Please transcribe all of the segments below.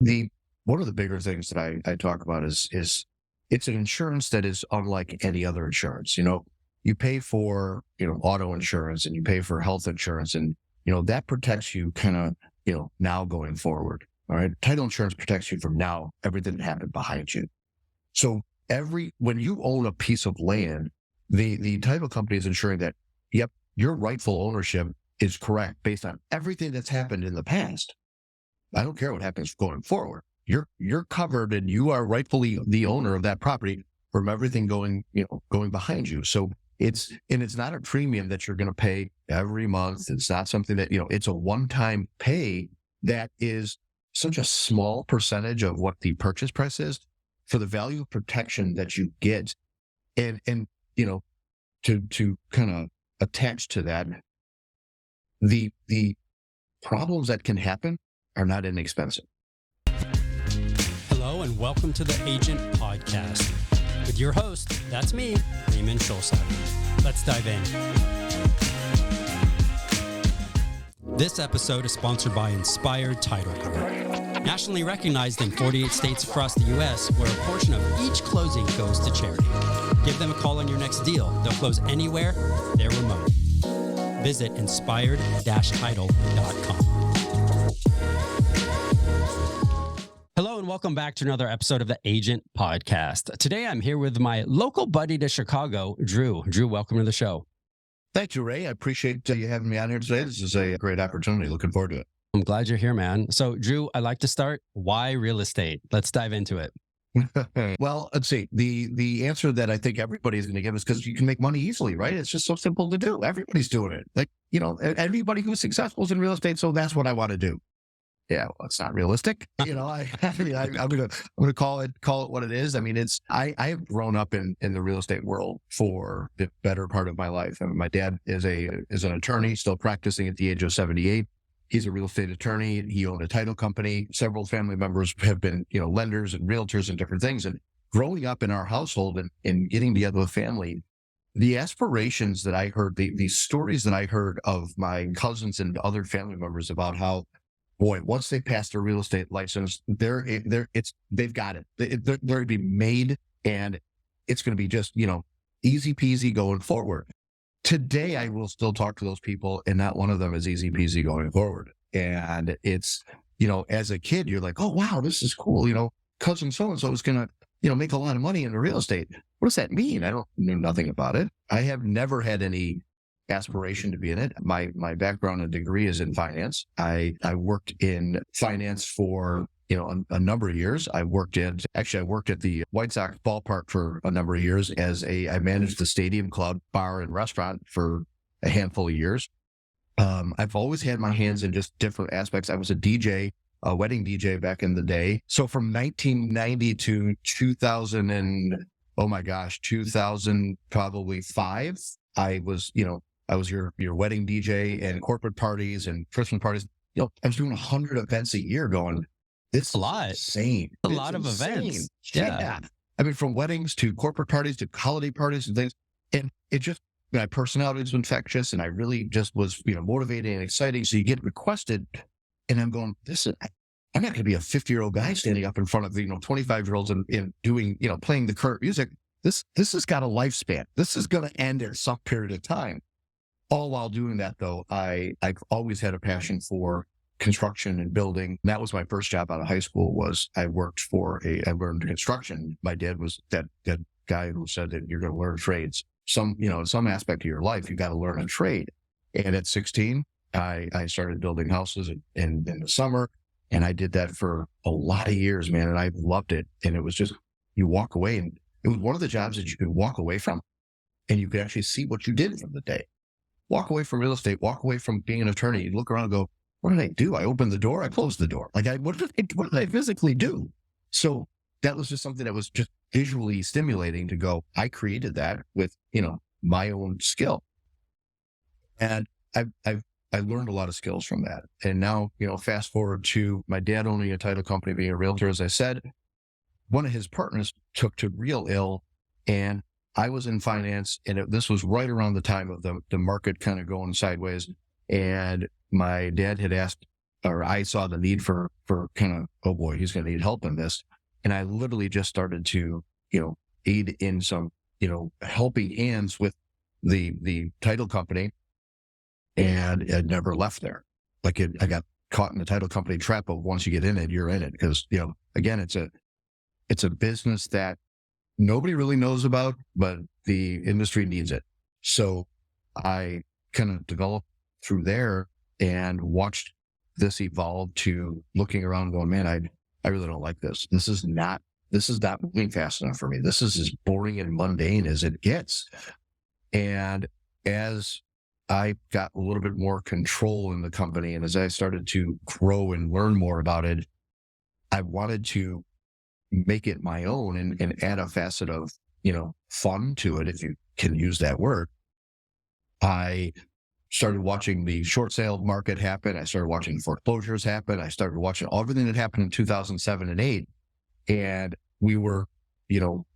The one of the bigger things that I talk about is it's an insurance that is unlike any other insurance. You pay for, auto insurance and you pay for health insurance, and, that protects you kind of, now going forward. All right. Title insurance protects you from now, everything that happened behind you. So when you own a piece of land, the title company is ensuring that, yep, your rightful ownership is correct based on everything that's happened in the past. I don't care what happens going forward. You're covered and you are rightfully the owner of that property from everything going behind you. So it's not a premium that you're going to pay every month. It's not something that, it's a one-time pay that is such a small percentage of what the purchase price is for the value of protection that you get. And to kind of attach to that, the problems that can happen are not inexpensive. Hello and welcome to the Agent Podcast with your host, that's me, Raymond Schulzheim. Let's dive in. This episode is sponsored by Inspired Title Group. Nationally recognized in 48 states across the U.S., where a portion of each closing goes to charity. Give them a call on your next deal. They'll close anywhere, they're remote. Visit inspired-title.com. Hello and welcome back to another episode of the Agent Podcast. Today I'm here with my local buddy to Chicago, Dru. Dru, welcome to the show. Thank you, Ray. I appreciate you having me on here today. This is a great opportunity. Looking forward to it. I'm glad you're here, man. So, Dru, I like to start. Why real estate? Let's dive into it. Well, let's see. The answer that I think everybody is going to give is because you can make money easily, right? It's just so simple to do. Everybody's doing it. Like, everybody who's successful is in real estate, so that's what I want to do. Yeah, well, it's not realistic. I'm gonna call it what it is. I mean, I have grown up in the real estate world for the better part of my life. I mean, my dad is an attorney, still practicing at the age of 78. He's a real estate attorney. He owned a title company. Several family members have been, lenders and realtors and different things. And growing up in our household and getting together with family, the aspirations that I heard, the stories that I heard of my cousins and other family members about how, boy, once they pass their real estate license, they've got it. They're going to be made, and it's going to be just, easy peasy going forward. Today, I will still talk to those people, and not one of them is easy peasy going forward. And it's, as a kid, you're like, oh, wow, this is cool. Cousin so-and-so is going to, make a lot of money in the real estate. What does that mean? I don't know nothing about it. I have never had any aspiration to be in it. My background and degree is in finance. I worked in finance for, a number of years. I worked at the White Sox ballpark for a number of years I managed the stadium, club, bar, and restaurant for a handful of years. I've always had my hands in just different aspects. I was a DJ, a wedding DJ back in the day. So from 1990 to 2000 probably 5, I was your wedding DJ and corporate parties and Christmas parties. I was doing 100 events a year going, it's a lot. Insane. A lot of events. Yeah. I mean, from weddings to corporate parties to holiday parties and things. And it just, my personality was infectious and I really just was, motivating and exciting. So you get requested and I'm going, I'm not going to be a 50-year-old guy standing up in front of, 25-year-olds and doing, playing the current music. This has got a lifespan. This is going to end at some period of time. All while doing that, though, I've always had a passion for construction and building. That was my first job out of high school. I learned construction. My dad was that guy who said that you're going to learn trades. Some aspect of your life, you got to learn a trade. And at 16, I started building houses in the summer, and I did that for a lot of years, man. And I loved it. And it was just, you walk away, and it was one of the jobs that you could walk away from, and you could actually see what you did from the day. Walk away from real estate, walk away from being an attorney. You look around and go, what did I do? I opened the door, I closed the door. What did I physically do? So that was just something that was just visually stimulating to go, I created that with, my own skill. And I learned a lot of skills from that. And now, fast forward to my dad owning a title company, being a realtor, as I said, one of his partners took to real ill, and I was in finance, and this was right around the time of the market kind of going sideways. And my dad had asked or I saw the need for kind of, oh boy, he's going to need help in this. And I literally just started to, aid in some, helping hands with the title company, and it never left there. I got caught in the title company trap of once you get in it, you're in it. Because, again, it's a business that nobody really knows about, but the industry needs it. So I kind of developed through there and watched this evolve to looking around going, man, I really don't like this. This is not moving fast enough for me. This is as boring and mundane as it gets. And as I got a little bit more control in the company, and as I started to grow and learn more about it, I wanted to make it my own and add a facet of, fun to it, if you can use that word. I started watching the short sale market happen. I started watching foreclosures happen. I started watching everything that happened in 2007 and 8. And we were,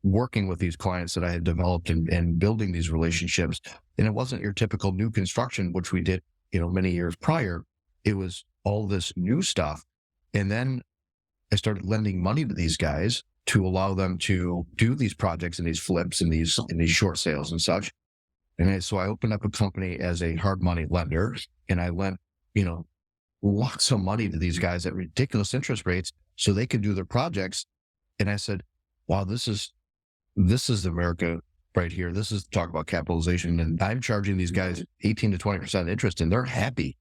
working with these clients that I had developed and building these relationships. And it wasn't your typical new construction, which we did, many years prior. It was all this new stuff. And then I started lending money to these guys to allow them to do these projects and these flips and these short sales and such. And so I opened up a company as a hard money lender, and I lent, lots of money to these guys at ridiculous interest rates so they could do their projects. And I said, wow, this is America right here. This is talk about capitalization. And I'm charging these guys 18 to 20% interest, and they're happy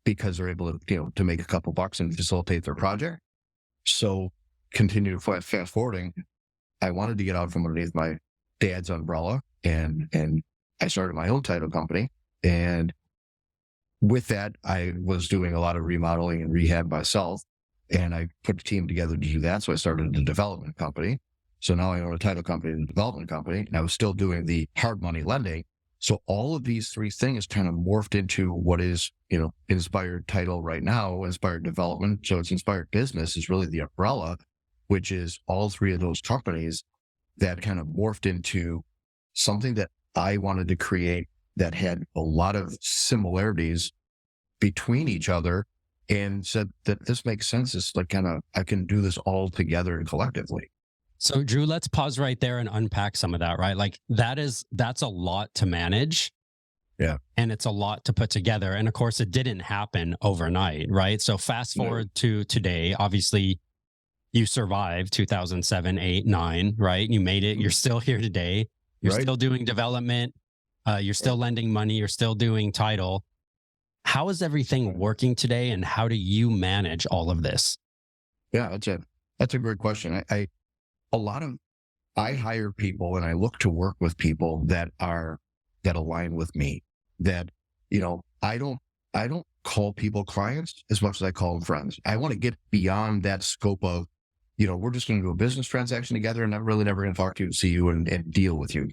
because they're able to, to make a couple bucks and facilitate their project. So continue to fast forwarding. I wanted to get out from underneath my dad's umbrella, and I started my own title company. And with that, I was doing a lot of remodeling and rehab myself, and I put a team together to do that. So I started a development company. So now I own a title company and a development company, and I was still doing the hard money lending. So all of these three things kind of morphed into what is, Inspired Title right now, Inspired Development. So it's Inspired Business is really the umbrella, which is all three of those companies that kind of morphed into something that I wanted to create that had a lot of similarities between each other, and said that this makes sense. It's like I can do this all together and collectively. So Dru, let's pause right there and unpack some of that, right? Like that's a lot to manage. Yeah. And it's a lot to put together. And of course it didn't happen overnight, right? So fast forward to today, obviously you survived 2007, 8, 9, right? You made it. You're still here today. You're still doing development. You're still lending money. You're still doing title. How is everything working today, and how do you manage all of this? Yeah, that's a great question. I hire people, and I look to work with people that align with me. That, I don't call people clients as much as I call them friends. I want to get beyond that scope of, we're just going to do a business transaction together, and I'm really never going to talk to you and see you and deal with you.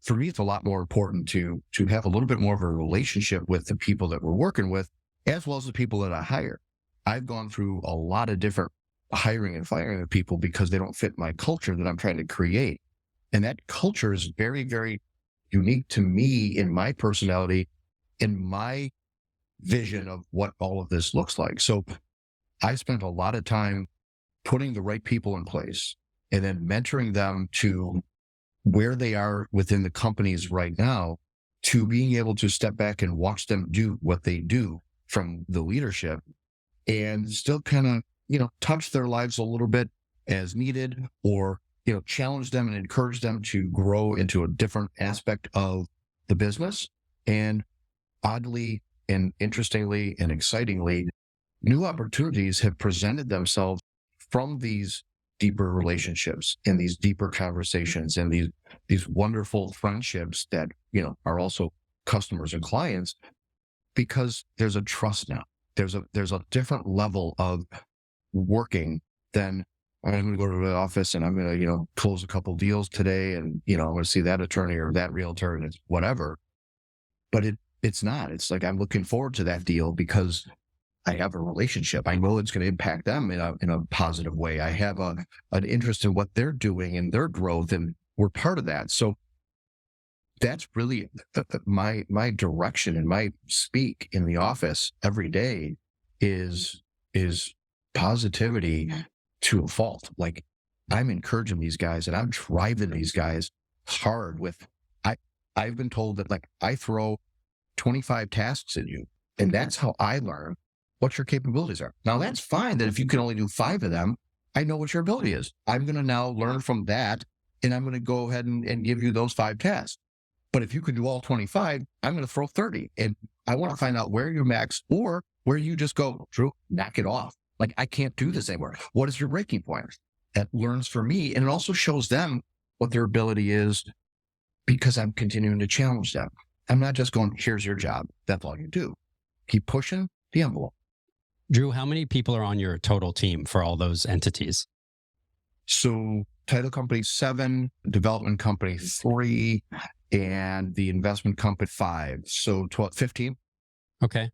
For me, it's a lot more important to have a little bit more of a relationship with the people that we're working with, as well as the people that I hire. I've gone through a lot of different hiring and firing of people because they don't fit my culture that I'm trying to create. And that culture is very, very unique to me in my personality, in my vision of what all of this looks like. So I spent a lot of time putting the right people in place and then mentoring them to where they are within the companies right now, to being able to step back and watch them do what they do from the leadership, and still kind of, touch their lives a little bit as needed, or, challenge them and encourage them to grow into a different aspect of the business. And oddly and interestingly and excitingly, new opportunities have presented themselves from these deeper relationships and these deeper conversations and these wonderful friendships that, are also customers and clients, because there's a trust now. There's a different level of working than, I'm going to go to the office and I'm going to, close a couple deals today, and, I'm going to see that attorney or that realtor, and it's whatever. But it's not. It's like, I'm looking forward to that deal because I have a relationship. I know it's going to impact them in a positive way. I have an interest in what they're doing and their growth, and we're part of that. So that's really my direction and my speak in the office every day. is positivity to a fault. Like, I'm encouraging these guys and I'm driving these guys hard with, I've been told that, like, I throw 25 tasks at you, and that's how I learn what your capabilities are. Now, that's fine that if you can only do 5 of them, I know what your ability is. I'm going to now learn from that, and I'm going to go ahead and give you those 5 tasks. But if you can do all 25, I'm going to throw 30. And I want to find out where you're max or where you just go, Drew, knock it off. Like, I can't do this anymore. What is your breaking point? That learns for me. And it also shows them what their ability is, because I'm continuing to challenge them. I'm not just going, here's your job. That's all you do. Keep pushing the envelope. Dru, how many people are on your total team for all those entities? So title company 7, development company 3, and the investment company 5. So 12, 15. Okay.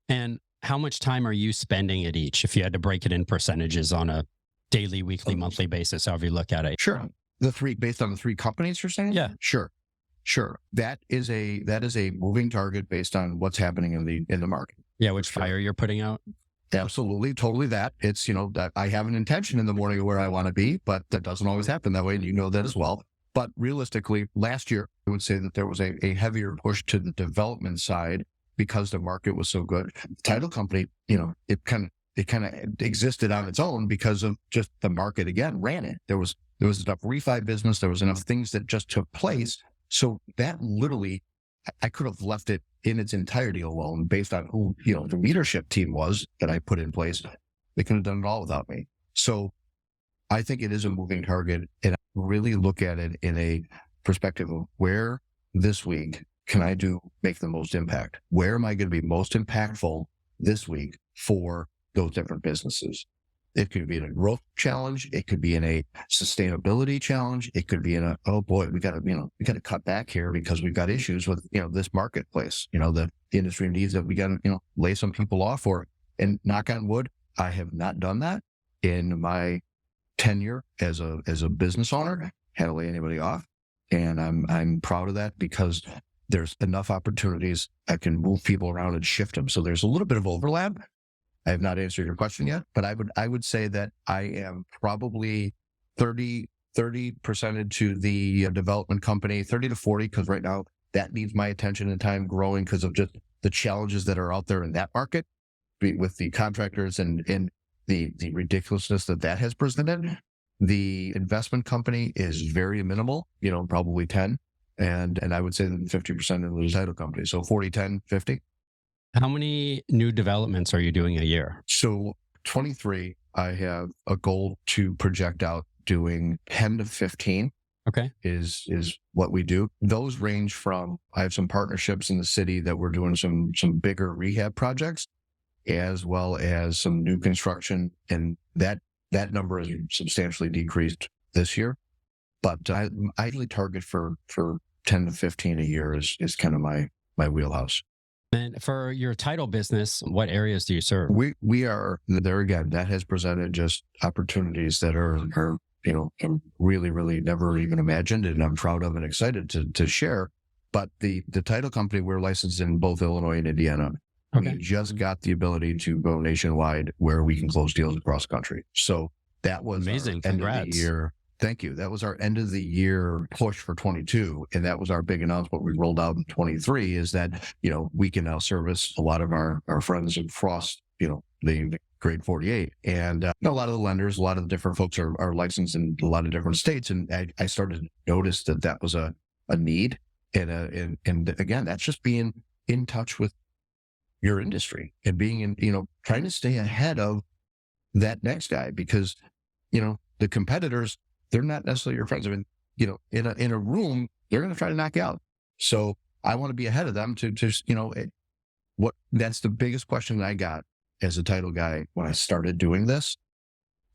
And how much time are you spending at each, if you had to break it in percentages on a daily, weekly, monthly basis, however you look at it? Sure. The 3, based on the 3 companies you're saying? Yeah. Sure. That is a moving target based on what's happening in the market. Yeah. Which fire you're putting out? Absolutely. Totally that. It's, that I have an intention in the morning of where I want to be, but that doesn't always happen that way. And you know that as well. But realistically, last year, I would say that there was a heavier push to the development side because the market was so good. The title company, it kind of existed on its own because of just the market, again, ran it. There was enough refi business. There was enough things that just took place. So that literally, I could have left it in its entirety alone based on who, the leadership team was that I put in place. They could have done it all without me. So I think it is a moving target, and I really look at it in a perspective of where this week can I make the most impact? Where am I going to be most impactful this week for those different businesses? It could be in a growth challenge. It could be in a sustainability challenge. It could be in a, oh boy, we got to cut back here because we've got issues with, this marketplace, the industry needs that we got to, lay some people off for. And knock on wood, I have not done that in my tenure as a business owner, had to lay anybody off. And I'm proud of that because there's enough opportunities. I can move people around and shift them. So there's a little bit of overlap. I have not answered your question yet, but I would say that I am probably 30% to the development company, 30 to 40, because right now that needs my attention and time growing because of just the challenges that are out there in that market with the contractors and the ridiculousness that has presented. The investment company is very minimal, probably 10. And I would say that 50% of the title company. So 40, 10, 50. How many new developments are you doing a year? So 23, I have a goal to project out doing 10 to 15. Okay. Is what we do. Those range from, I have some partnerships in the city that we're doing some bigger rehab projects, as well as some new construction. And that number has substantially decreased this year. But I usually target for 10 to 15 a year is kind of my wheelhouse. And for your title business, what areas do you serve? We are there again. That has presented just opportunities that are really, really never even imagined, and I'm proud of and excited to share. But the title company, we're licensed in both Illinois and Indiana. Okay. We just got the ability to go nationwide where we can close deals across the country. So that was amazing. End Congrats. of the year. Thank you. That was our end of the year push for 22. And that was our big announcement we rolled out in 23 is that, we can now service a lot of our friends across, the grade 48. And a lot of the lenders, a lot of the different folks are licensed in a lot of different states. And I started to notice that was a need. And again, that's just being in touch with your industry and being in, trying to stay ahead of that next guy because, the competitors, they're not necessarily your friends. I mean, in a room, they're going to try to knock you out. So I want to be ahead of them that's the biggest question that I got as a title guy when I started doing this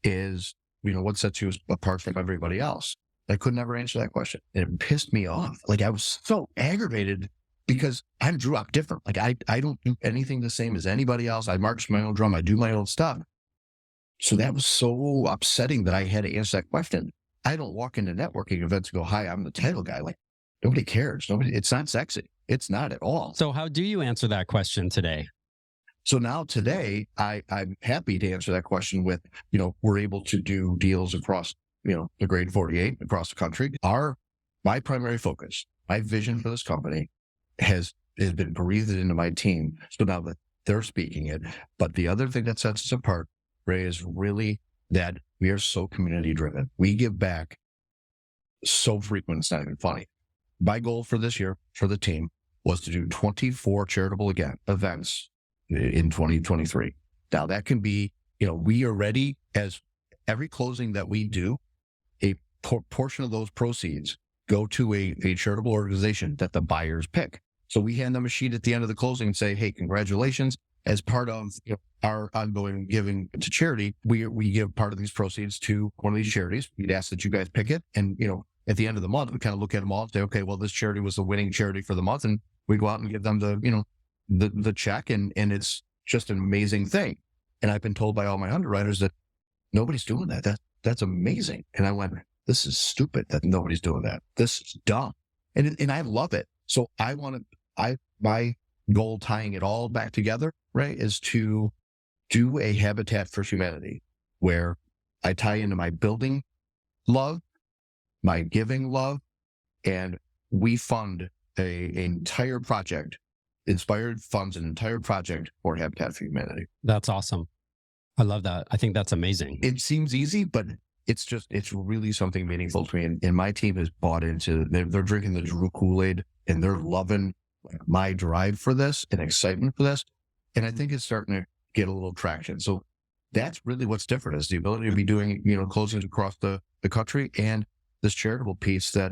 is, what sets you apart from everybody else? I could never answer that question. It pissed me off. Like I was so aggravated because I'm Dru. I'm different. Like I don't do anything the same as anybody else. I march my own drum. I do my own stuff. So that was so upsetting that I had to answer that question. I don't walk into networking events and go, hi, I'm the title guy. Like nobody cares. It's not sexy. It's not at all. So how do you answer that question today? So now today, I'm happy to answer that question with, we're able to do deals across, the grade 48 across the country. My primary focus, my vision for this company has been breathed into my team. So now that they're speaking it, but the other thing that sets us apart, Ray, is really that we are so community driven. We give back so frequent, it's not even funny. My goal for this year for the team was to do 24 charitable events in 2023. Now that can be, we are ready as every closing that we do, a portion of those proceeds go to a charitable organization that the buyers pick. So we hand them a sheet at the end of the closing and say, hey, congratulations. As part of our ongoing giving to charity, we give part of these proceeds to one of these charities. We'd ask that you guys pick it. And, at the end of the month, we kind of look at them all and say, okay, well, this charity was the winning charity for the month. And we go out and give them the check. And it's just an amazing thing. And I've been told by all my underwriters that nobody's doing that. That's amazing. And I went, this is stupid that nobody's doing that. This is dumb. And I love it. So my goal tying it all back together, right, is to do a Habitat for Humanity where I tie into my building love, my giving love, and we fund an entire project. Inspired funds an entire project for Habitat for Humanity. That's awesome. I love that. I think that's amazing. It seems easy, but it's really something meaningful to me. And my team has bought into, they're drinking the Dru Kool-Aid and they're loving my drive for this and excitement for this. And I think it's starting to get a little traction. So that's really what's different, is the ability to be doing, closings across the country, and this charitable piece that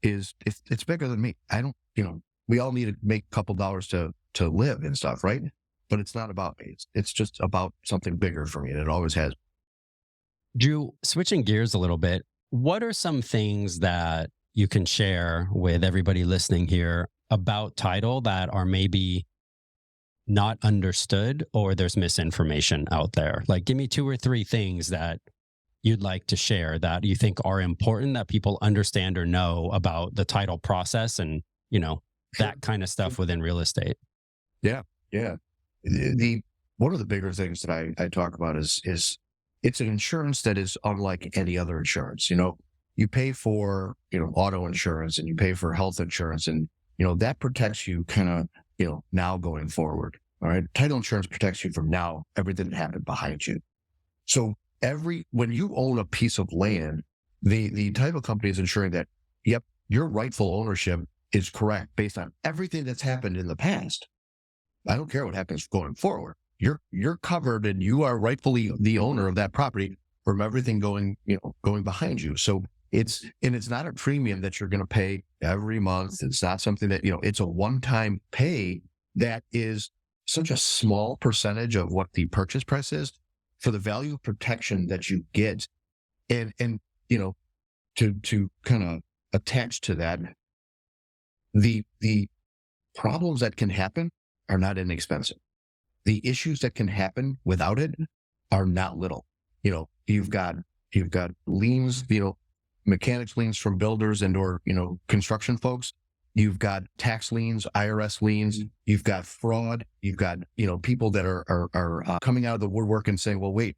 is, it's bigger than me. I don't, we all need to make a couple dollars to live and stuff, right? But it's not about me. It's just about something bigger for me. And it always has. Drew, switching gears a little bit, what are some things that you can share with everybody listening here about title that are maybe not understood, or there's misinformation out there? Like, give me 2 or 3 things that you'd like to share that you think are important that people understand or know about the title process and, that kind of stuff within real estate. Yeah. Yeah. One of the bigger things that I talk about is it's an insurance that is unlike any other insurance. You pay for, auto insurance, and you pay for health insurance, and, that protects you kind of, now going forward. All right. Title insurance protects you from now, everything that happened behind you. So when you own a piece of land, the title company is ensuring that, yep, your rightful ownership is correct based on everything that's happened in the past. I don't care what happens going forward. You're covered, and you are rightfully the owner of that property from everything going behind you. So it's not a premium that you're going to pay every month. It's not something that, it's a one-time pay that is such a small percentage of what the purchase price is for the value of protection that you get. And to kind of attach to that, the problems that can happen are not inexpensive. The issues that can happen without it are not little. You've got liens, mechanics liens from builders and or construction folks. You've got tax liens, IRS liens. You've got fraud. You've got people that are coming out of the woodwork and saying, well, wait,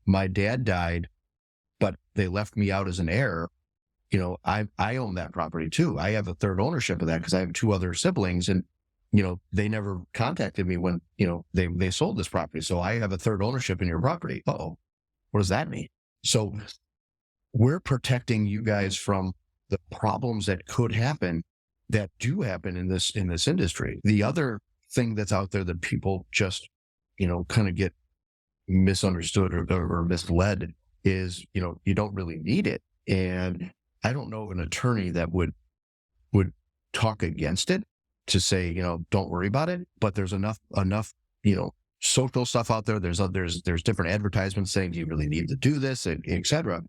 my dad died, but they left me out as an heir. I own that property too. I have a third ownership of that because I have 2 other siblings, and they never contacted me when, they sold this property. So I have a third ownership in your property. Uh-oh, what does that mean? So we're protecting you guys from the problems that could happen, that do happen in this industry. The other thing that's out there that people just, kind of get misunderstood or misled is, you don't really need it. And I don't know an attorney that would talk against it, to say, don't worry about it. But there's enough, social stuff out there. There's different advertisements saying, do you really need to do this, et cetera.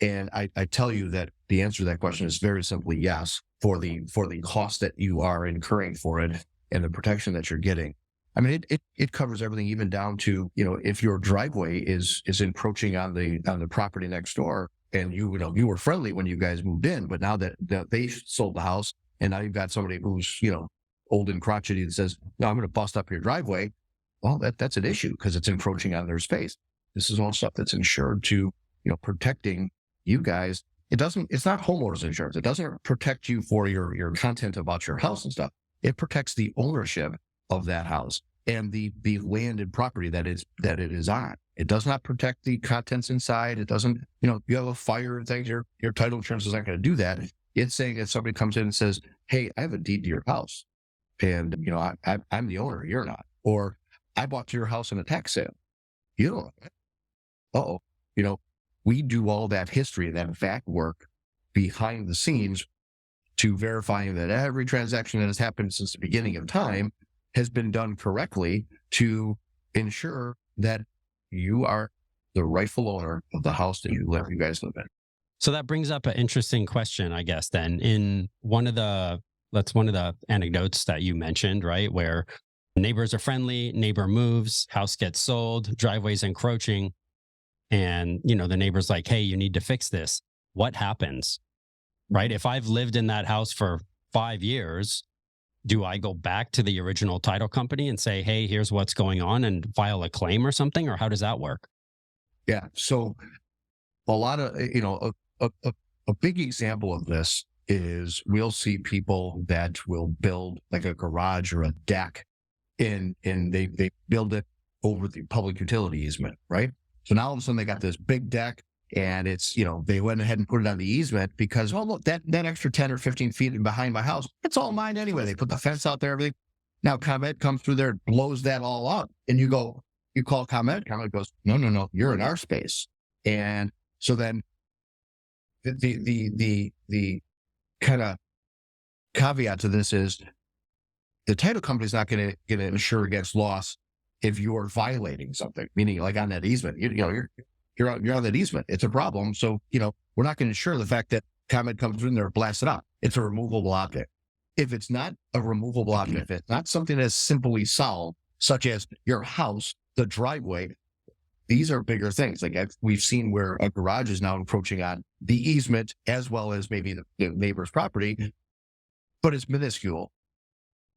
And I tell you that the answer to that question is very simply yes, for the cost that you are incurring for it and the protection that you're getting. I mean, it covers everything, even down to, if your driveway is encroaching on the property next door, and you were friendly when you guys moved in, but now that they sold the house, and now you've got somebody who's, old and crotchety that says, no, I'm going to bust up your driveway. well, that's an issue because it's encroaching on their space. This is all stuff that's insured to, protecting you guys. It's not homeowners insurance. It doesn't protect you for your content about your house and stuff. It protects the ownership of that house and the land and property that it is on. It does not protect the contents inside. It doesn't, you have a fire and things, your title insurance is not going to do that. It's saying that somebody comes in and says, hey, I have a deed to your house. And, I'm the owner, you're not. Or I bought your house in a tax sale. You don't. Uh-oh. We do all that history, that fact work behind the scenes to verifying that every transaction that has happened since the beginning of time has been done correctly to ensure that you are the rightful owner of the house that you guys live in. So that brings up an interesting question, I guess, then. In one of the anecdotes that you mentioned, right, where neighbors are friendly, neighbor moves, house gets sold, driveway's encroaching, and, the neighbor's like, hey, you need to fix this. What happens, right? If I've lived in that house for 5 years, do I go back to the original title company and say, hey, here's what's going on, and file a claim or something? Or how does that work? Yeah. So a lot of, a big example of this is we'll see people that will build like a garage or a deck and they build it over the public utility easement, right? So now all of a sudden they got this big deck and it's, they went ahead and put it on the easement because, oh, look, that extra 10 or 15 feet behind my house, it's all mine anyway. They put the fence out there, everything. Now ComEd comes through there, blows that all up, and you call ComEd. ComEd goes, no, you're in our space. And so then the kind of caveat to this is the title company's not going to insure against loss if you're violating something, meaning like on that easement, you're on that easement. It's a problem. So, we're not going to insure the fact that ComEd comes in there, blasts it up. It's a removable object. If it's not a removable object, if it's not something that's simply solved, such as your house, the driveway, these are bigger things. Like we've seen where a garage is now encroaching on the easement as well as maybe the neighbor's property, but it's minuscule.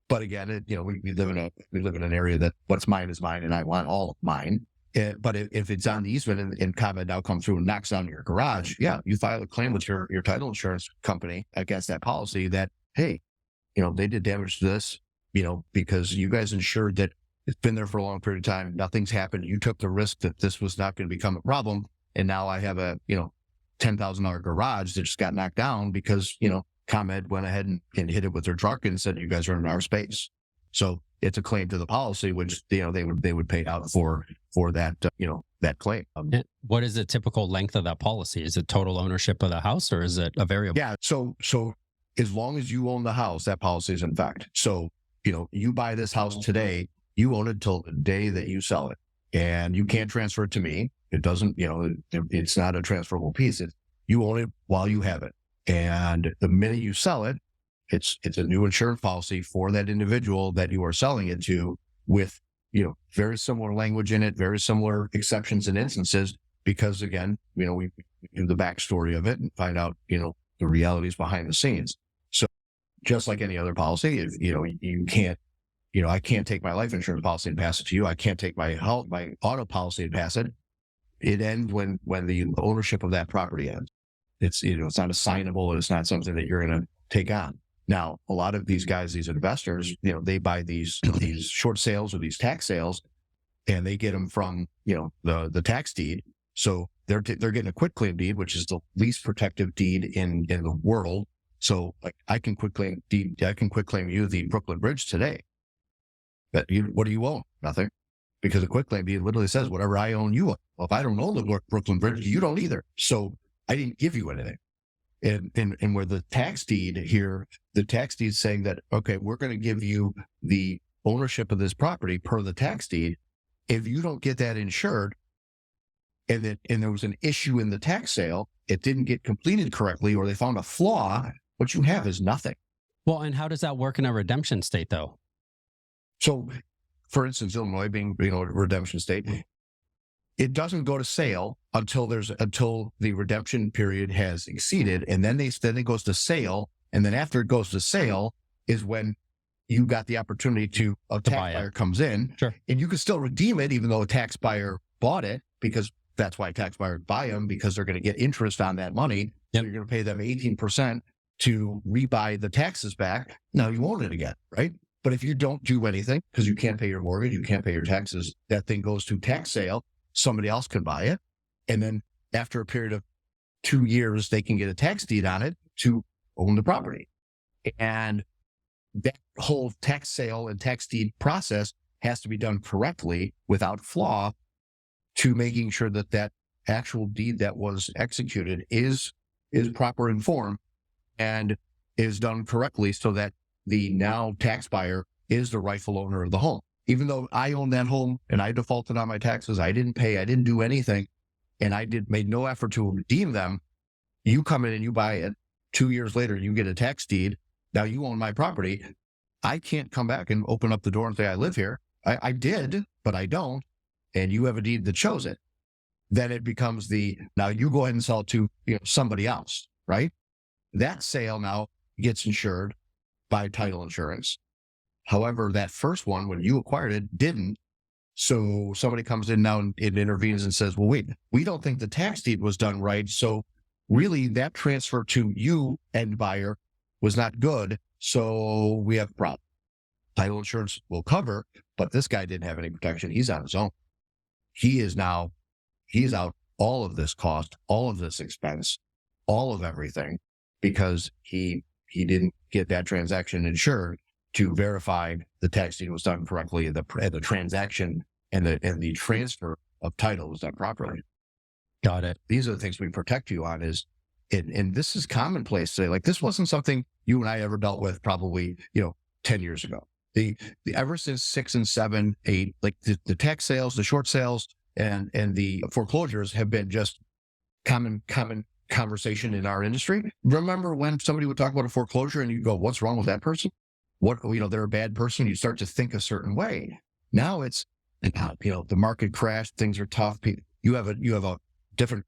But again, we live in an area that what's mine is mine, and I want all of mine. But if it's on the easement and ComEd now comes through and knocks down your garage, yeah, you file a claim with your title insurance company against that policy that, hey, they did damage to this, because you guys ensured that it's been there for a long period of time. Nothing's happened. You took the risk that this was not going to become a problem. And now I have a, $10,000 garage that just got knocked down because, ComEd went ahead and hit it with their truck and said, you guys are in our space. So it's a claim to the policy, which, they would pay out for that, that claim. And what is the typical length of that policy? Is it total ownership of the house or is it a variable? Yeah. So as long as you own the house, that policy is in effect. So, you buy this house today, you own it till the day that you sell it, and you can't transfer it to me. It doesn't, it's not a transferable piece. You own it while you have it. And the minute you sell it, it's a new insurance policy for that individual that you are selling it to with, very similar language in it, very similar exceptions and instances, because again, we do the backstory of it and find out, the realities behind the scenes. So just like any other policy, if, you can't, I can't take my life insurance policy and pass it to you. I can't take my auto policy and pass it. It ends when the ownership of that property ends. It's, it's not assignable and it's not something that you're going to take on. Now, a lot of these guys, these investors, they buy these short sales or these tax sales and they get them from, the tax deed. So they're getting a quitclaim deed, which is the least protective deed in the world. So like I can quitclaim you the Brooklyn Bridge today. But what do you own? Nothing. Because a quitclaim deed literally says whatever I own, you own. Well, if I don't own the Brooklyn Bridge, you don't either. So I didn't give you anything. And where the tax deed here, the tax deed saying that, okay, we're going to give you the ownership of this property per the tax deed. If you don't get that insured and there was an issue in the tax sale, it didn't get completed correctly, or they found a flaw, what you have is nothing. Well, and how does that work in a redemption state though? So for instance, Illinois being, a redemption state, it doesn't go to sale until the redemption period has exceeded. And then it goes to sale. And then after it goes to sale is when, you got the opportunity to, a tax buy it. buyer comes in, Sure. and you can still redeem it, even though a tax buyer bought it, because that's why tax buyers buy them, because they're going to get interest on that money. Yep. So you're going to pay them 18% to rebuy the taxes back. Now you own it again, right? But if you don't do anything, because you can't pay your mortgage, you can't pay your taxes, that thing goes to tax sale. Somebody else can buy it. And then after a period of 2 years, they can get a tax deed on it to own the property. And that whole tax sale and tax deed process has to be done correctly without flaw, to making sure that that actual deed that was executed is proper in form and is done correctly, so that the now tax buyer is the rightful owner of the home. Even though I own that home and I defaulted on my taxes, I didn't pay, I didn't do anything, and I made no effort to redeem them. You come in and you buy it. 2 years later, you get a tax deed. Now you own my property. I can't come back and open up the door and say, I live here. I did, but I don't. And you have a deed that shows it. Then it becomes now you go ahead and sell it to somebody else, right? That sale now gets insured by title insurance. However, that first one, when you acquired it, didn't. So somebody comes in now and it intervenes and says, well, wait, we don't think the tax deed was done right. So really that transfer to you, end buyer, was not good. So we have a problem. Title insurance will cover, but this guy didn't have any protection. He's on his own. He's out all of this cost, all of this expense, all of everything, because he didn't get that transaction insured to verify the tax deed was done correctly, the transaction and the transfer of title was done properly. Got it. These are the things we protect you on. And this is commonplace today. Like, this wasn't something you and I ever dealt with probably 10 years ago. The ever since 6 and 7, 8, like the tax sales, the short sales, and the foreclosures have been just common conversation in our industry. Remember when somebody would talk about a foreclosure and you go, what's wrong with that person? They're a bad person. You start to think a certain way. Now it's, the market crashed, things are tough. You have a different,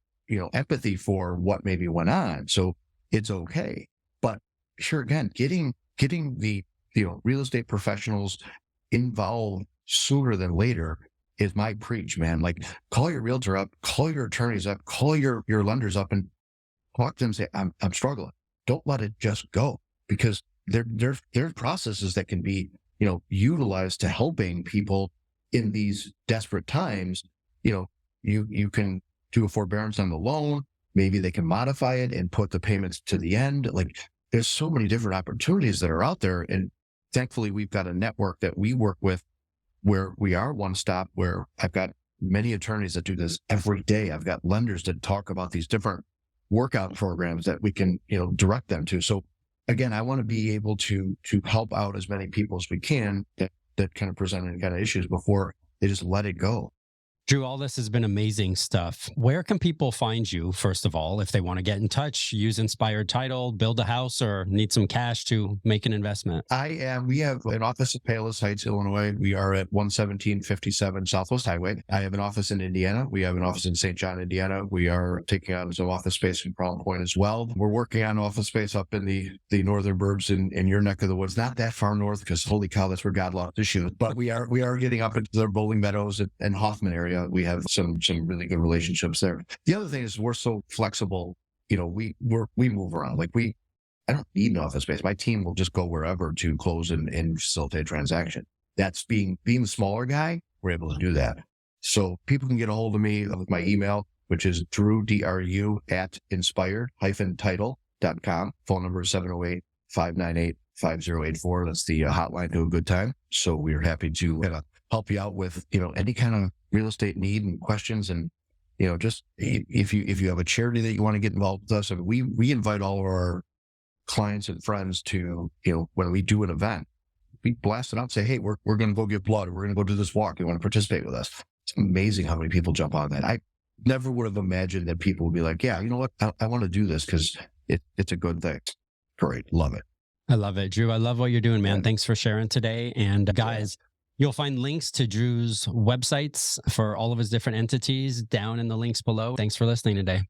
empathy for what maybe went on. So it's okay. But sure, again, getting the, real estate professionals involved sooner than later is my preach, man. Like, call your realtor up, call your attorneys up, call your lenders up, and talk to them and say, I'm struggling. Don't let it just go, because there's processes that can be, utilized to helping people in these desperate times. You can do a forbearance on the loan. Maybe they can modify it and put the payments to the end. Like, there's so many different opportunities that are out there. And thankfully, we've got a network that we work with where we are one stop, where I've got many attorneys that do this every day. I've got lenders that talk about these different workout programs that we can, direct them to. So again, I want to be able to help out as many people as we can that kind of present any kind of issues before they just let it go. Dru, all this has been amazing stuff. Where can people find you, first of all, if they want to get in touch, use Inspired Title, build a house, or need some cash to make an investment? We have an office at Palos Heights, Illinois. We are at 11757 Southwest Highway. I have an office in Indiana. We have an office in St. John, Indiana. We are taking on some office space in Crown Point as well. We're working on office space up in the northern burbs in your neck of the woods. Not that far north, because holy cow, that's where God loves to shoot. But we are getting up into the Bowling Meadows and Hoffman area. We have some really good relationships there. The other thing is we're so flexible. We move around. Like, I don't need an office space. My team will just go wherever to close and facilitate a transaction. That's being the smaller guy, we're able to do that. So people can get a hold of me with my email, which is Dru, DRU, at inspired-title.com. Phone number is 708-598-5084. That's the hotline to a good time. So we're happy to help you out with, any kind of real estate need and questions. And, just if you have a charity that you want to get involved with us, we invite all of our clients and friends to, when we do an event, we blast it out and say, hey, we're going to go give blood. We're going to go do this walk. You want to participate with us? It's amazing how many people jump on that. I never would have imagined that people would be like, yeah, you know what? I want to do this because it's a good thing. Great. Love it. I love it. Dru, I love what you're doing, man. Thanks for sharing today. And guys, you'll find links to Dru's websites for all of his different entities down in the links below. Thanks for listening today.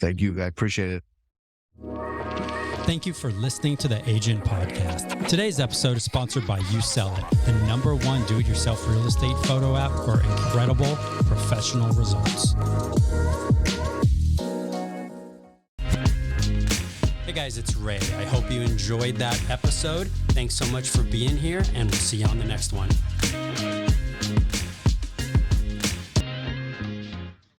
Thank you. I appreciate it. Thank you for listening to the Agent Podcast. Today's episode is sponsored by You Sell It, the #1 do-it-yourself real estate photo app for incredible professional results. Hey guys, it's Ray. I hope you enjoyed that episode. Thanks so much for being here, and we'll see you on the next one.